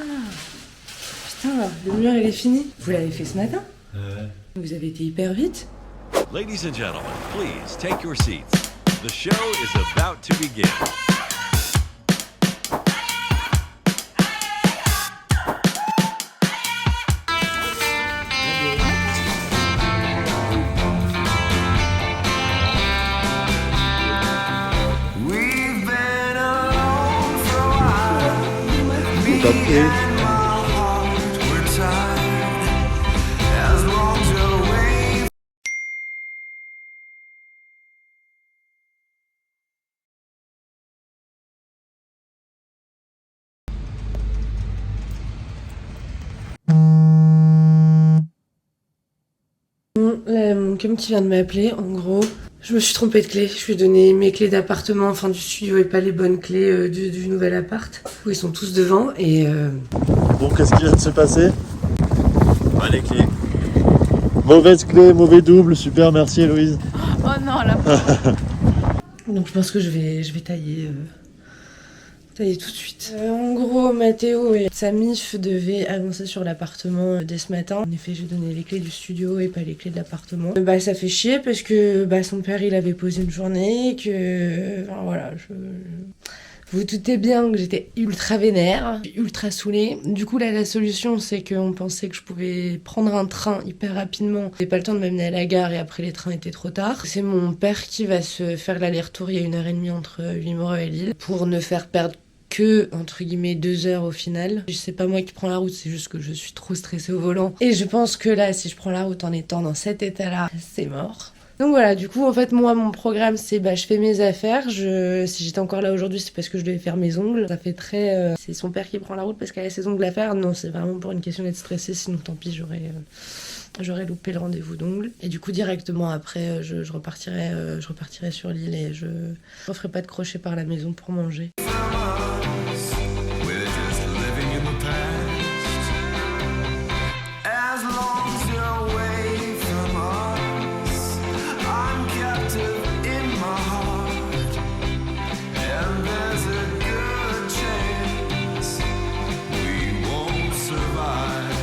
Putain, le mur il est fini. Vous l'avez fait ce matin? Vous avez été hyper vite. Ladies and gentlemen, please take your seats. The show is about to begin. We've been alone for a while. Tapé. We're tired as long as you're away. Mon cum qui vient de m'appeler, en gros, je me suis trompée de clé. Je lui ai donné mes clés d'appartement, enfin du studio, et pas les bonnes clés du nouvel appart. Où ils sont tous devant et Bon, qu'est-ce qui vient de se passer? Pas les clés. Mauvaise clé, mauvais double, super, merci Héloïse. oh non là. Donc je pense que je vais tailler tout de suite. En gros, Mathéo et sa mif devaient avancer sur l'appartement dès ce matin. En effet, j'ai donné les clés du studio et pas les clés de l'appartement. Bah ça fait chier parce que son père il avait posé une journée, que enfin, voilà, vous vous doutez bien que j'étais ultra vénère, ultra saoulée. Du coup là la solution c'est qu'on pensait que je pouvais prendre un train hyper rapidement. J'ai pas le temps de m'amener à la gare et après les trains étaient trop tard. C'est mon père qui va se faire l'aller-retour, il y a 1h30 entre Wimereux et Lille, pour ne faire perdre que, entre guillemets, 2 heures au final. C'est pas moi qui prends la route, c'est juste que je suis trop stressée au volant. Et je pense que là, si je prends la route en étant dans cet état-là, c'est mort. Donc voilà, du coup, en fait, moi, mon programme, c'est je fais mes affaires. Si j'étais encore là aujourd'hui, c'est parce que je devais faire mes ongles. Ça fait très... c'est son père qui prend la route parce qu'elle a ses ongles à faire. Non, c'est vraiment pour une question d'être stressée, sinon tant pis, j'aurais loupé le rendez-vous d'ongles. Et du coup, directement après, je repartirai sur l'île et je referai pas de crochet par la maison pour manger. We're just living in the past. As long as you're away from us, I'm captive in my heart. And there's a good chance we won't survive.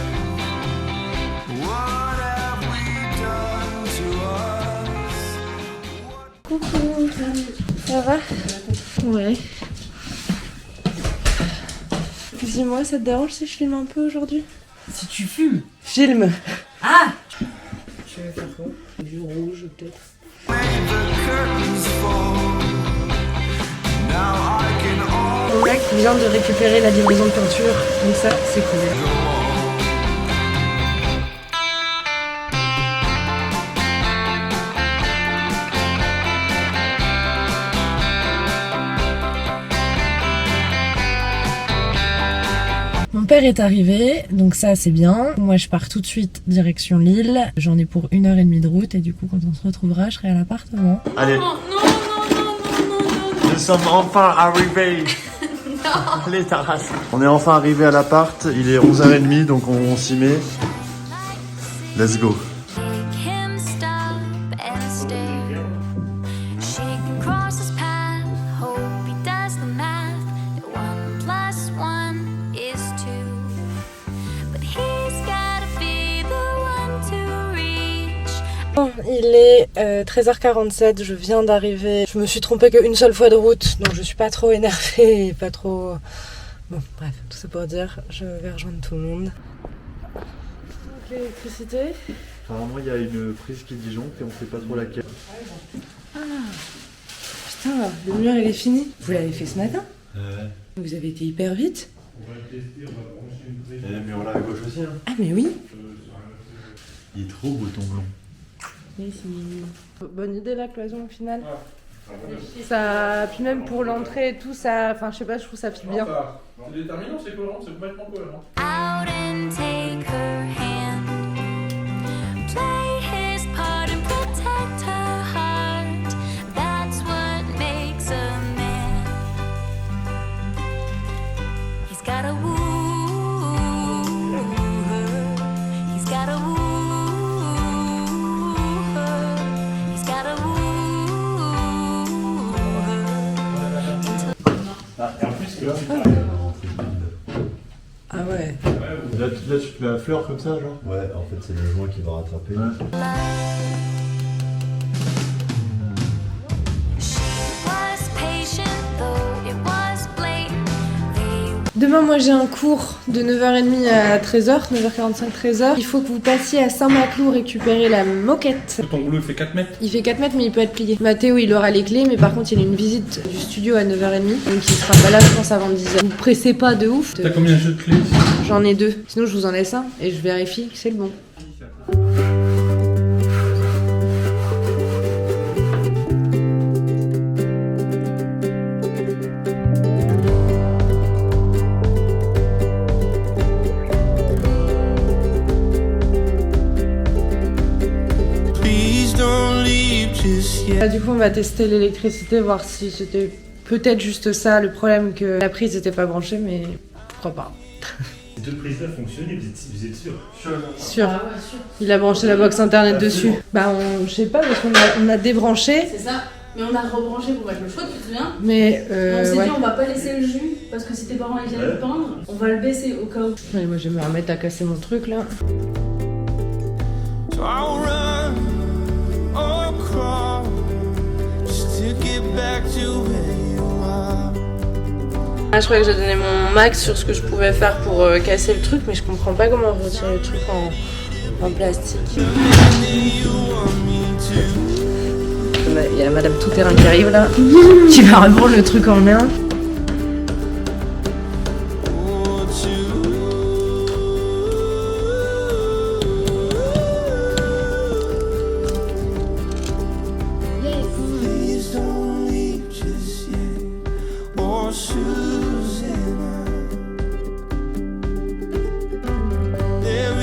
What have we done to us? Coucou, ça va? Ouais. Dis-moi, ça te dérange si je filme un peu aujourd'hui? Si tu fumes. Filme. Ah! Je vais faire quoi? Du rouge peut-être. Made the curtains fall. Now I can Mon mec vient de récupérer la livraison de peinture, donc ça c'est cool. Mon père est arrivé, donc ça c'est bien. Moi je pars tout de suite direction Lille. J'en ai pour 1h30 de route et du coup quand on se retrouvera, je serai à l'appartement. Allez, Non, non, non, non, non, non. nous sommes enfin arrivés. Allez, Taras. On est enfin arrivé à l'appart, il est 11h30 donc on s'y met. Let's go. Make him stop and stare. She can cross his path. Hope he does the math. That 1 + 1 is 2. But he's gotta be the one to reach. Il est 13h47, je viens d'arriver. Je me suis trompée qu'une seule fois de route, donc je suis pas trop énervée et pas trop... Bon, bref, tout ça pour dire, je vais rejoindre tout le monde. Donc l'électricité. Apparemment il y a une prise qui disjoncte et on sait pas trop laquelle. Putain, le mur il est fini. Vous l'avez fait ce matin? Vous avez été hyper vite. Et le mur là à gauche aussi hein. Ah mais oui. Il est trop beau ton blond. Oui, bonne idée la cloison au final. Ça, puis même pour l'entrée et tout, ça, enfin je sais pas, je trouve ça fit bien. C'est déterminant, c'est cohérent, c'est complètement cohérent. Out and take her hand. Play his part and protect her heart. That's what makes a man. He's gotta woo her. He's gotta woo her. He's gotta woo her. Et en plus, Ah ouais. Là, tu te mets à fleur comme ça, genre? Ouais, en fait, c'est le joint qui va rattraper. Ouais. She was patient, though it was blatant. They Demain, moi j'ai un cours de 9h30 à 13h, 9h45, 13h. Il faut que vous passiez à Saint-Maclou récupérer la moquette. Ton boulot il fait 4 mètres. Il fait 4 mètres mais il peut être plié. Mathéo il aura les clés mais par contre il a une visite du studio à 9h30 donc il sera pas là je pense avant 10h. Vous pressez pas de ouf. T'as combien de jeux de clés? J'en ai 2. Sinon je vous en laisse un et je vérifie que c'est le bon. Please don't leave just yet. Là, du coup on va tester l'électricité, voir si c'était peut-être juste ça le problème, que la prise n'était pas branchée mais je crois pas. Ces deux prises-là fonctionnaient, vous êtes sûr? Sûr. Il a branché la box internet dessus. Bah je sais pas parce qu'on a débranché. C'est ça. Mais on a rebranché pour mettre le chaud, tu te souviens? Mais On s'est ouais. dit on va pas laisser le jus parce que si tes parents ils viennent le peindre, on va le baisser au cas où. Allez, moi je vais me remettre à casser mon truc là. So I'll run or crawl just to get back to where you are. Ah, je croyais que j'ai donné mon max sur ce que je pouvais faire pour casser le truc, mais je comprends pas comment retirer le truc en plastique. Il y a Madame Tout-Terrain qui arrive là, qui va reprendre le truc en main. Please don't leave just yet. Or Susanna.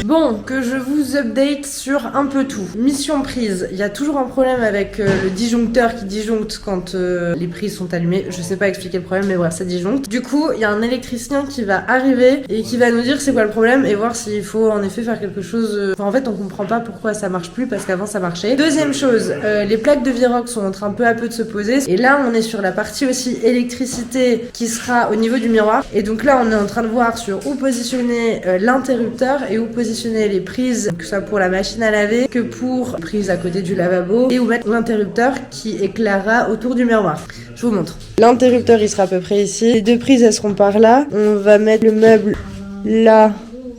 Bon, que je vous update sur un peu tout. Mission prise, il y a toujours un problème avec le disjoncteur qui disjoncte quand les prises sont allumées. Je sais pas expliquer le problème, mais bref, ça disjoncte. Du coup, il y a un électricien qui va arriver et qui va nous dire c'est quoi le problème et voir s'il faut en effet faire quelque chose. Enfin, en fait, on comprend pas pourquoi ça marche plus parce qu'avant ça marchait. Deuxième chose, les plaques de Virox sont en train peu à peu de se poser. Et là, on est sur la partie aussi électricité qui sera au niveau du miroir. Et donc là, on est en train de voir sur où positionner l'interrupteur et où positionner les prises, que ce soit pour la machine à laver, que pour prise à côté du lavabo, et où mettre l'interrupteur qui éclairera autour du miroir. Je vous montre. L'interrupteur, il sera à peu près ici. Les deux prises, elles seront par là. On va mettre le meuble là.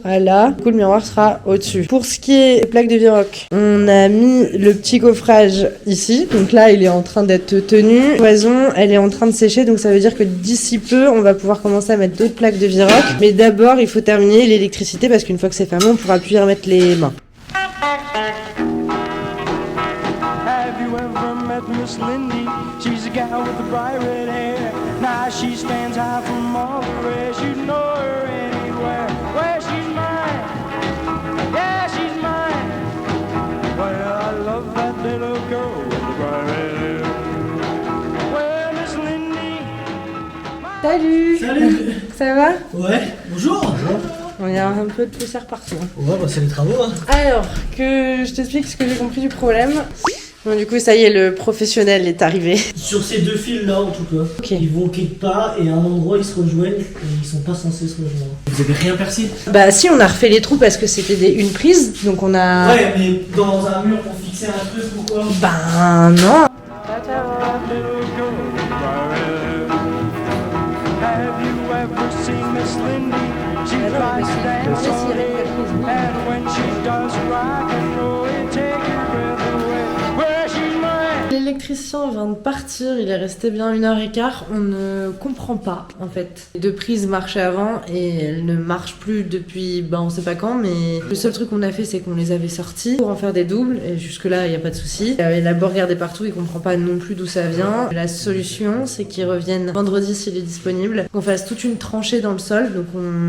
Voilà, du coup le miroir sera au-dessus. Pour ce qui est des plaques de Viroc, on a mis le petit coffrage ici. Donc là, il est en train d'être tenu. La cloison, elle est en train de sécher, donc ça veut dire que d'ici peu, on va pouvoir commencer à mettre d'autres plaques de Viroc. Mais d'abord, il faut terminer l'électricité parce qu'une fois que c'est fermé, on pourra plus y remettre les mains. Have you ever met Miss Lindy? She's a gal with the bright red hair. Now she stands out from all the rest. You know her anywhere. Where she's mine. Yeah, she's mine. Well, I love that little girl with the bright red hair. Well, Miss Lindy. Salut! Salut! Ça va? Ouais, bonjour! Il y a un peu de poussière partout. Ouais, bah c'est les travaux, hein. Alors, que je t'explique ce que j'ai compris du problème. Bon, du coup, ça y est, le professionnel est arrivé. Sur ces deux fils-là, en tout cas. Ok. Ils vont quelque part et à un endroit, ils se rejoignent et ils sont pas censés se rejoindre. Vous avez rien percé? Bah si, on a refait les trous parce que c'était une prise, donc on a... Ouais, mais dans un mur pour fixer un truc ou quoi? Ben non. Have you ever seen Miss Lindy? She likes dancing, and when she does rock and roll, it takes your breath away. Where she's mine. L'électricien vient de partir, il est resté bien 1h15. On ne comprend pas en fait. Les deux prises marchaient avant et elles ne marchent plus depuis on sait pas quand, mais le seul truc qu'on a fait c'est qu'on les avait sortis pour en faire des doubles et jusque là il n'y a pas de souci. Il a beau regarder partout, il comprend pas non plus d'où ça vient. La solution c'est qu'ils reviennent vendredi s'il est disponible, qu'on fasse toute une tranchée dans le sol donc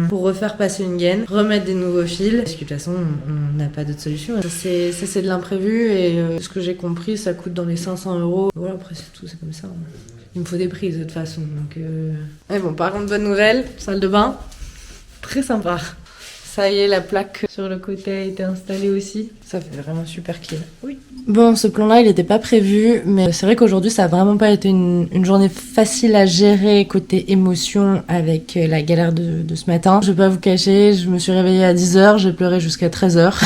pour refaire passer une gaine, remettre des nouveaux fils parce que de toute façon on n'a pas d'autre solution. Ça c'est de l'imprévu et ce que j'ai compris ça coûte dans les 500 €. Voilà, après c'est tout, c'est comme ça. Il me faut des prises de toute façon. Donc Mais bon, par contre, bonne nouvelle, salle de bain, très sympa. Ça y est, la plaque sur le côté a été installée aussi. Ça fait vraiment super clean. Oui. Bon, ce plan-là, il n'était pas prévu, mais c'est vrai qu'aujourd'hui, ça a vraiment pas été une journée facile à gérer côté émotion avec la galère de ce matin. Je vais pas vous cacher, je me suis réveillée à 10h, j'ai pleuré jusqu'à 13h.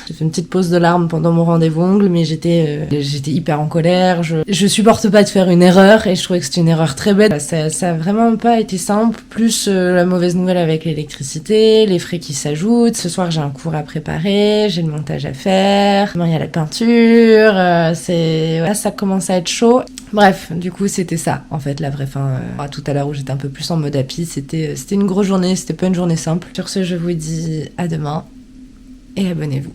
J'ai fait une petite pause de larmes pendant mon rendez-vous ongles, mais j'étais hyper en colère. Je supporte pas de faire une erreur et je trouvais que c'était une erreur très bête. Ça a vraiment pas été simple. Plus la mauvaise nouvelle avec l'électricité, les frais qui s'ajoutent. Ce soir, j'ai un cours à préparer, j'ai le montage à faire. Il y a la peinture, ça commence à être chaud. Bref, du coup c'était ça en fait la vraie fin. Tout à l'heure où j'étais un peu plus en mode happy, c'était une grosse journée, c'était pas une journée simple. Sur ce, je vous dis à demain et abonnez-vous.